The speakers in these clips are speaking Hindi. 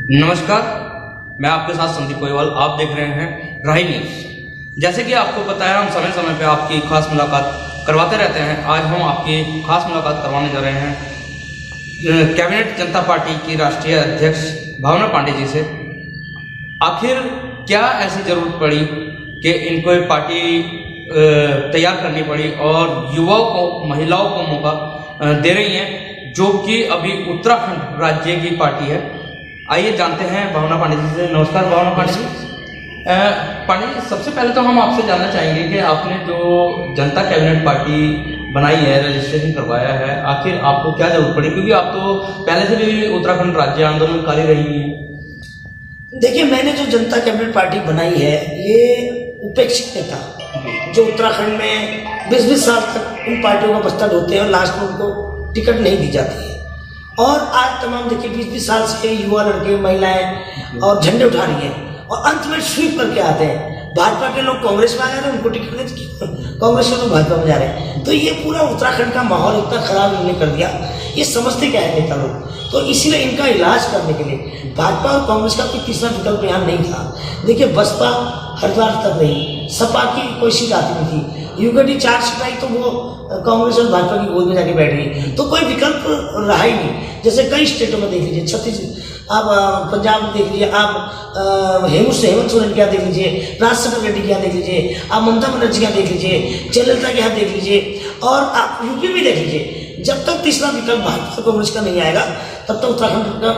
नमस्कार, मैं आपके साथ संदीप गोयवाल। आप देख रहे हैं राही न्यूज़। जैसे कि आपको पता है, हम समय समय पे आपकी खास मुलाकात करवाते रहते हैं। आज हम आपकी खास मुलाकात करवाने जा रहे हैं कैबिनेट जनता पार्टी की राष्ट्रीय अध्यक्ष भावना पांडे जी से। आखिर क्या ऐसी ज़रूरत पड़ी कि इनको एक पार्टी तैयार करनी पड़ी और युवाओं को, महिलाओं को मौका दे रही हैं, जो कि अभी उत्तराखंड राज्य की पार्टी है। आइए जानते हैं भावना पांडे जी से। नमस्कार भावना पांडे जी। पांडे जी, सबसे पहले तो हम आपसे जानना चाहेंगे कि आपने जो जनता कैबिनेट पार्टी बनाई है, रजिस्ट्रेशन करवाया है, आखिर आपको क्या जरूरत पड़ी? क्योंकि आप तो पहले से भी उत्तराखंड राज्य आंदोलनकारी रही हैं। देखिए, मैंने जो जनता कैबिनेट पार्टी बनाई है, ये उपेक्षित नेता जो उत्तराखंड में 20-20 साल तक उन पार्टियों का बस्तर होते हैं और लास्ट में उनको टिकट नहीं दी जाती है। और आज तमाम देखिए 20-20 साल से युवा लड़के, महिलाएं और झंडे उठा रही हैं और अंत में स्वीप करके आते हैं। भाजपा के लोग कांग्रेस में आ जा रहे हैं, उनको टिकट नहीं, कांग्रेस के लोग भाजपा में जा रहे हैं। तो ये पूरा उत्तराखंड का माहौल इतना खराब इन्होंने कर दिया। ये समझते क्या है नेता लोग? तो इसीलिए इनका इलाज करने के लिए भाजपा और कांग्रेस का कोई तीसरा विकल्प यहाँ नहीं था। देखिए, बसपा हरिद्वार तक रही, सपा की कोई सीट आती नहीं थी, यूकेडी 4 सीट आई तो वो कांग्रेस और भाजपा की गोद में जाके बैठ गई। तो कोई विकल्प रहा ही नहीं। जैसे कई स्टेटों में देख लीजिए, छत्तीसगढ़, आप पंजाब में देख लीजिए, आप हेमंत सोरेन के यहाँ देख लीजिए, राजशेखर रेड्डी के यहाँ देख लीजिए, आप ममता बनर्जी के यहाँ देख लीजिए, जयललिता के यहाँ देख लीजिए, और आप यूपी में देख लीजिए। जब तक तीसरा विकल्प भाजपा कांग्रेस का नहीं आएगा, तब तक उत्तराखंड का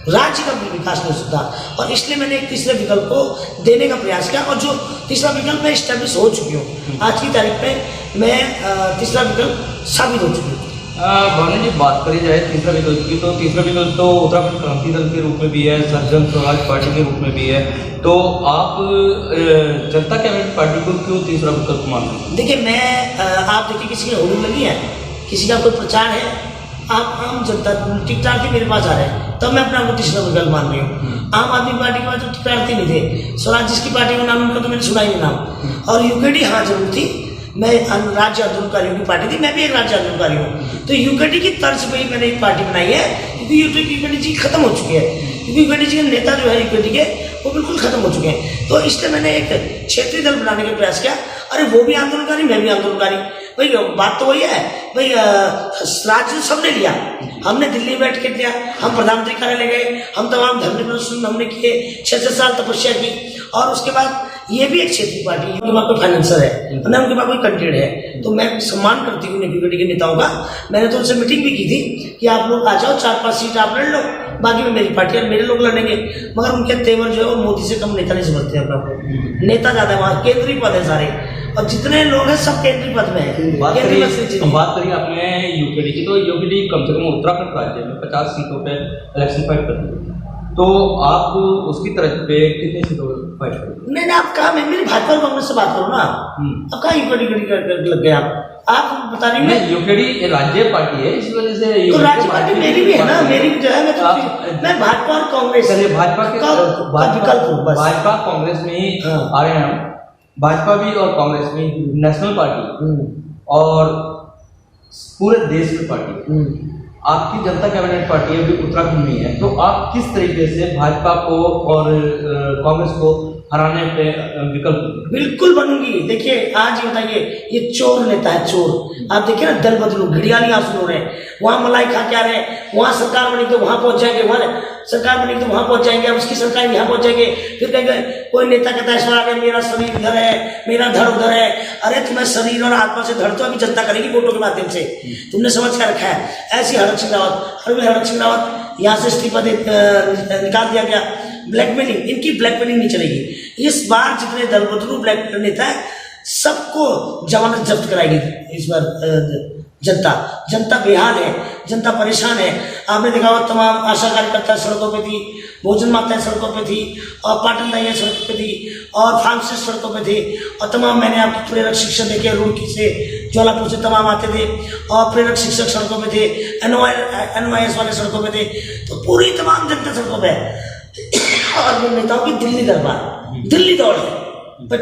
राज्य का विकास नहीं हो सकता। और इसलिए मैंने एक तीसरे विकल्प को देने का प्रयास किया, और जो तीसरा विकल्प मैं स्टैब्लिश हो चुकी हूँ। आज की तारीख में मैं तीसरा विकल्प साबित हो चुकी हूँ। भावना जी, बात करी जाए तीसरा विकल्प की, तो तीसरा विकल्प तो उत्तराखंड क्रांति दल के रूप में भी है, सर्जन स्वराज पार्टी के रूप में भी है। तो आप जनता कैबिनेट पार्टी को क्यों तीसरा विकल्प मानते हैं? देखिए, मैं आप देखिए, किसी की होली लगी है, किसी का कोई प्रचार है, आप आम जनता टिकटार्थी मेरे पास आ रहे हैं, तब मैं अपना तीसरा विकल्प मान रही हूँ। आम आदमी पार्टी के पास तो टिकटार्थी नहीं थे। स्वराज जिसकी पार्टी का नाम, उनका तो मैंने सुना ही नहीं नाम। और यूकेडी हाँ जरूर थी। मैं राज्य आंदोलनकारियों की पार्टी थी, मैं भी एक राज्य आंदोलनकारी हूँ। तो यूकेडी की तर्ज पे ही मैंने एक पार्टी बनाई है, क्योंकि यूकेडी जी खत्म हो चुकी है। क्योंकि यूकेडी जी के नेता जो है यूकेडी के, वो बिल्कुल खत्म हो चुके हैं। तो इसलिए मैंने एक क्षेत्रीय दल बनाने का प्रयास किया। अरे वो भी आंदोलनकारी, मैं भी आंदोलनकारी। भाई बात तो वही है भाई, राज्य सबने लिया, हमने दिल्ली में बैठ के लिया, हम प्रधानमंत्री कार्यालय गए, हम तमाम धरने प्रदर्शन हमने किए, 6-6 साल तपस्या की। और उसके बाद ये भी एक क्षेत्रीय पार्टी है, उनके पास कोई फाइनेंसर है, न उनके पास कोई कंटेंट है। तो मैं सम्मान करती हूँ यूकेडी के नेताओं का। मैंने तो उनसे मीटिंग भी की थी कि आप लोग आ जाओ, 4-5 सीट आप लड़ लो, बाकी में मेरी पार्टी और मेरे लोग लड़ेंगे। मगर उनके तेवर जो है वो मोदी से कम नेता नहीं समझते हैं अपना। नेता ज्यादा है वहाँ, केंद्रीय पद है सारे, और जितने लोग हैं सब केंद्रीय पद में है। बात करिए आपने यूकेडी की, तो यूकेडी कम से कम उत्तराखंड राज्य में 50 सीटों पे इलेक्शन फाइट कर रही है। तो आप उसकी तरफ पे कितनी सीटों पर फाइट करेंगे? नहीं, आप कहा, मैं मेरी भाजपा और कांग्रेस से बात करो ना। अब कहा यूकेडी लग गए आप बता रही हैं। यूकेडी राज्य पार्टी है, इस वजह से। तो राज्य पार्टी मेरी भी है ना, मेरी भी जो है। मैं भाजपा और कांग्रेस, भाजपा के विकल्प हूँ बस। भाजपा कांग्रेस में ही आ रहे हैं हम। भाजपा भी और कांग्रेस में नेशनल पार्टी और पूरे देश की पार्टी। आपकी जनता कैबिनेट पार्टी अभी उत्तराखंड में है, तो आप किस तरीके से भाजपा को और कांग्रेस को हराने पे विकल्प? बिल्कुल बनूंगी। देखिए, आज ये बताइए, ये चोर नेता है, चोर। आप देखिए ना, दल बदलू, घड़ियाली आंसू हो रहे हैं, वहाँ मलाई खा के आ रहे हैं, वहाँ सरकार बनी तो वहाँ पहुंच जाएंगे, वहाँ सरकार बनी तो वहाँ पहुंच जाएंगे, अब उसकी सरकार यहाँ पहुंच जाएंगे। फिर कहेंगे, कोई नेता कहता है मेरा शरीर इधर है, मेरा धड़ उधर है। अरे तुम्हें शरीर और आत्मा से धड़ तो अभी जनता करेगी वोटों के माध्यम से, तुमने समझ कर रखा है। ऐसी हरक सिंह रावत यहाँ से इस्तीफा निकाल दिया गया। ब्लैकमेलिंग, इनकी ब्लैकमेलिंग नहीं चलेगी। इस बार जितने दल बदलू ब्लैक नेता है, सबको जमानत जब्त कराएगी इस बार। जनता बेहाल है, जनता परेशान है। आपने देखा हुआ तमाम आशा कार्यकर्ता सड़कों पे थी, भोजन माताएं सड़कों पे थी, और पाटिल दाइयाँ सड़कों पे थी, और फार्मासिस्ट सड़कों पे थे, और तमाम मैंने आपके प्रेरक शिक्षक देखे, रुड़की से, ज्वालापुर से तमाम आते थे, और प्रेरक शिक्षक सड़कों में थे, NYS वाले सड़कों में थे। तो पूरी तमाम जनता सड़कों पे है। और नेताओं की दिल्ली दरबार, दिल्ली दौड़ है, पर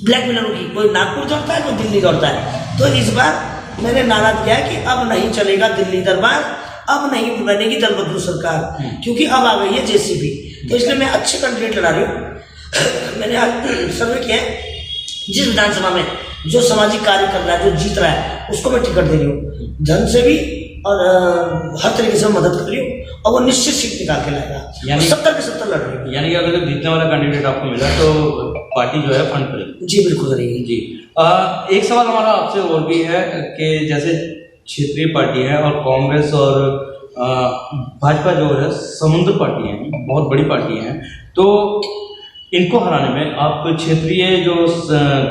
ब्लैकमेलरों की, कोई नागपुर दौड़ता है, कोई दिल्ली दौड़ता है। तो इस बार मैंने नारा दिया है कि अब नहीं चलेगा दिल्ली दरबार, अब नहीं बनेगी दल बदलू सरकार, क्योंकि अब आ गई है जेसीबी। तो इसलिए मैं अच्छे कैंडिडेट लड़ा रही हूँ। मैंने आज सर्वे किया है, जिस विधानसभा में जो सामाजिक कार्य कर रहा है, जो जीत रहा है, उसको मैं टिकट दे रही हूँ, धन से भी और हर तरीके से मदद कर रही हूँ, और वो निश्चित सीट निकाल के लाएगा। 70 के 70 लड़ रही है। यानी कि अगर जीतने वाला कैंडिडेट आपको मिला तो पार्टी जो है फंड करेगी? जी बिल्कुल करेगी जी। एक सवाल हमारा आपसे और भी है कि जैसे क्षेत्रीय पार्टी है और कांग्रेस और भाजपा जो है समुद्र पार्टी है, बहुत बड़ी पार्टी है, तो इनको हराने में आप क्षेत्रीय जो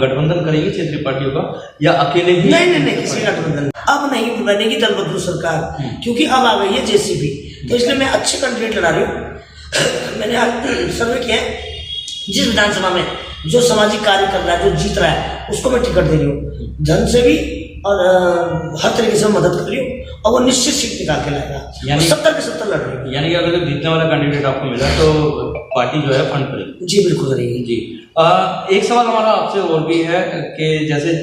गठबंधन करेंगे क्षेत्रीय पार्टियों का, या अकेले ही? नहीं, किसी गठबंधन अब नहीं बनेगी दल बदलू सरकार, क्योंकि अब आ गई है जेसीबी। तो इसलिए मैं अच्छे कैंडिडेट लड़ा रही हूँ। मैंने आज सर्वे किया है, जिस विधानसभा में जो सामाजिक कार्य कर रहा है, जो जीत रहा है, उसको मैं टिकट दे रही हूँ, धन से भी और हर तरीके से मदद कर रही हूँ, और वो निश्चित सीट निकाल के लाएगा। 70 के 70 लड़ रही है। यानी कि अगर जीतने वाला कैंडिडेट आपको मिला तो पार्टी जो है फंड करेगी? जी बिल्कुल करेगी जी। एक सवाल हमारा आपसे और भी है कि जैसे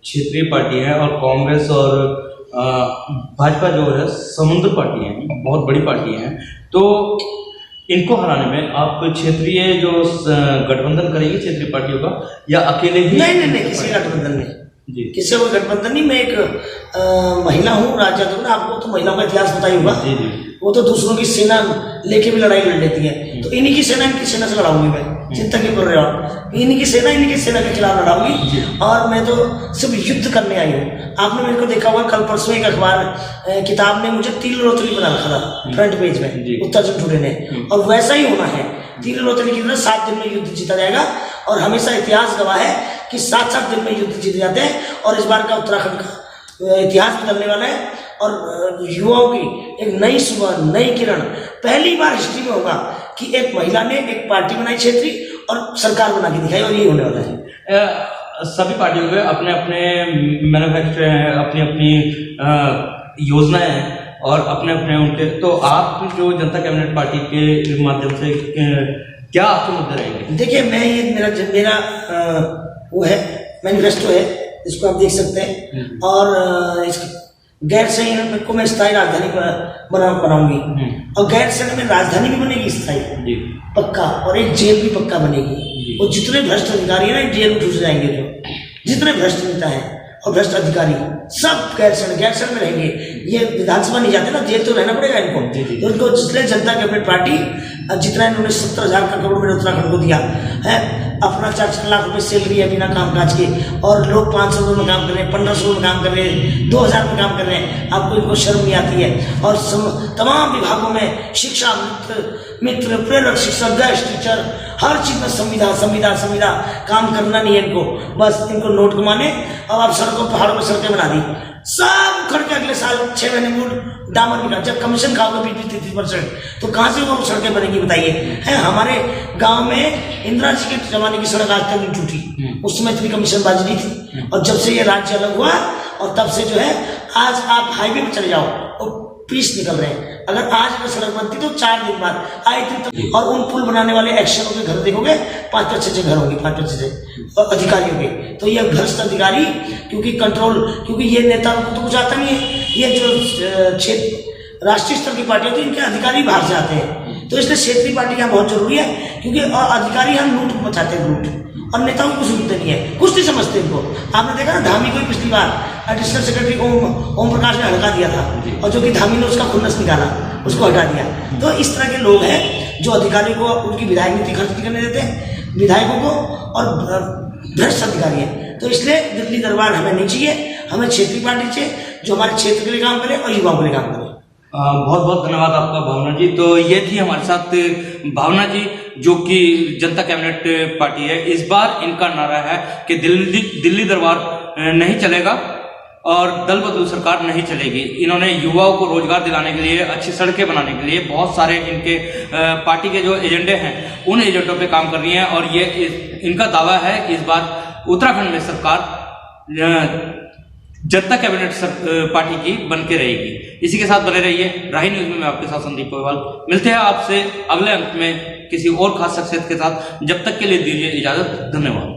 क्षेत्रीय पार्टी है और कांग्रेस और भाजपा जो है समुद्र पार्टी है, बहुत बड़ी पार्टी है, तो इनको हराने में आप क्षेत्रीय जो गठबंधन करेंगे क्षेत्रीय पार्टियों का, या अकेले ही? नहीं, किसी गठबंधन नहीं जी, किसी को गठबंधन नहीं। मैं एक महिला हूँ, राज्याध्यक्ष। आपको तो महिलाओं का इतिहास पता ही होगा। वो तो दूसरों की सेना लेके भी लड़ाई लड़ लेती है, तो इन्हीं की सेना इनकी सेना से लड़ाऊंगी मैं, चिंता क्यों कर रहे हो आप? इन्हीं की सेना इन्हीं की सेना के खिलाफ लड़ाऊंगी, और मैं तो सिर्फ युद्ध करने आई हूँ। आपने मेरे को देखा होगा, कल परसों एक अखबार किताब ने मुझे तिल रोतली बना रखा था फ्रंट पेज में, उत्तराखंड टुडे ने, और वैसा ही होना है। तिल रोतली की तरह 7 दिन में युद्ध जीता जाएगा, और हमेशा इतिहास गवाह है कि 7-7 दिन में युद्ध जीते जाते हैं, और इस बार का उत्तराखंड का इतिहास बदलने वाला है, और युवाओं की एक नई सुबह, नई किरण। पहली बार हिस्ट्री में होगा कि एक महिला ने एक पार्टी बनाई क्षेत्रीय और सरकार बना के दिखाई, और ये होने वाला है। सभी पार्टियों के अपने अपने मैनिफेस्टो हैं, अपनी अपनी योजनाएं हैं, और अपने अपने उनके, तो आप जो जनता कैबिनेट पार्टी के माध्यम से क्या आपके मुद्दे रहेंगे? देखिए, मैं ये मेरा वो है मैनिफेस्टो है, इसको आप देख सकते हैं, और इसके गैर संयम को मैं स्थायी राजधानी बनाऊंगी, और गैर संयम में राजधानी भी बनेगी स्थायी पक्का, और एक जेल भी पक्का बनेगी। और जितने भ्रष्ट अधिकारी है ना, जेल में घुस जाएंगे, जो जितने भ्रष्ट नेता है और भ्रष्ट अधिकारी सब गैर संयम में रहेंगे। ये विधानसभा नहीं जाते ना, जेल तो रहना पड़ेगा इनको। तो उनको जिसने जनता कैबिनेट पार्टी जितना इन्होंने 70,000 करोड़ मेरे उत्तराखंड को दिया है, अपना 4-4 लाख रुपए सैलरी है बिना कामकाज के, और लोग 500 रुपये में काम कर रहे हैं, 1500 में काम कर रहे हैं, 2000 में काम कर रहे हैं। आपको इनको शर्म नहीं आती है? और तमाम विभागों में शिक्षा मित्र प्रेरक शिक्षक, गेस्ट टीचर, हर चीज में संविदा काम करना नहीं है इनको, बस इनको नोट कमाने। अब आप सड़कों पहाड़ों में सड़कें बना दी, सब खड़ के अगले साल 6 महीने में डामर बिका। जब कमीशन खाओगे 20-30%, तो कहाँ से वो सड़कें बनेगी बताइए? है हमारे गांव में इंदिरा जी के जमाने की सड़क आज तक नहीं टूटी, उस समय इतनी कमीशनबाजी नहीं थी। और जब से ये राज्य अलग हुआ, और तब से जो है आज आप हाईवे पर चले जाओ और पीस निकल रहे हैं। अगर आज अगर सड़क बनती तो 4 दिन बाद आई थी, तो और उन पुल बनाने वाले एक्शनों के घर देखोगे 5-6 घर होंगे, 5-6 अधिकारियों के। तो ये भ्रष्ट अधिकारी, क्योंकि ये नेताओं को तो कुछ आता नहीं है। ये जो क्षेत्र राष्ट्रीय स्तर की पार्टी होती है, इनके अधिकारी बाहर से आते हैं, तो इसलिए क्षेत्रीय पार्टी यहाँ बहुत जरूरी है, क्योंकि अधिकारी यहाँ लूट मचाते हैं, लूट, और नेताओं को कुछ सुनते नहीं है, कुछ नहीं समझते इनको। आपने देखा ना, धामी को पिछली बार एडिशनल सेक्रेटरी ओम प्रकाश ने हटा दिया था, और जो कि धामी ने उसका खुन्नस निकाला, उसको हटा दिया। तो इस तरह के लोग हैं जो अधिकारियों को उनकी विधायक नीति खर्च नहीं करने देते हैं, विधायकों को, और भ्रष्ट अधिकारी है। तो इसलिए दिल्ली दरबार हमें नहीं चाहिए, हमें क्षेत्रीय पार्टी चाहिए जो हमारे क्षेत्र के लिए काम करे और युवाओं के लिए काम करे। बहुत बहुत धन्यवाद आपका भावना जी। तो ये थी हमारे साथ भावना जी, जो कि जनता कैबिनेट पार्टी है। इस बार इनका नारा है कि दिल्ली दरबार नहीं चलेगा और दल बदलू सरकार नहीं चलेगी। इन्होंने युवाओं को रोजगार दिलाने के लिए, अच्छी सड़कें बनाने के लिए बहुत सारे इनके पार्टी के जो एजेंडे हैं, उन एजेंडों पे काम कर रही हैं, और ये इनका दावा है कि इस बार उत्तराखंड में सरकार जनता कैबिनेट पार्टी की बन के रहेगी। इसी के साथ बने रहिए राही न्यूज में। मैं आपके साथ संदीप गोयल, मिलते हैं आपसे अगले अंक में किसी और खास शख्सियत के साथ। जब तक के लिए दीजिए इजाजत, धन्यवाद।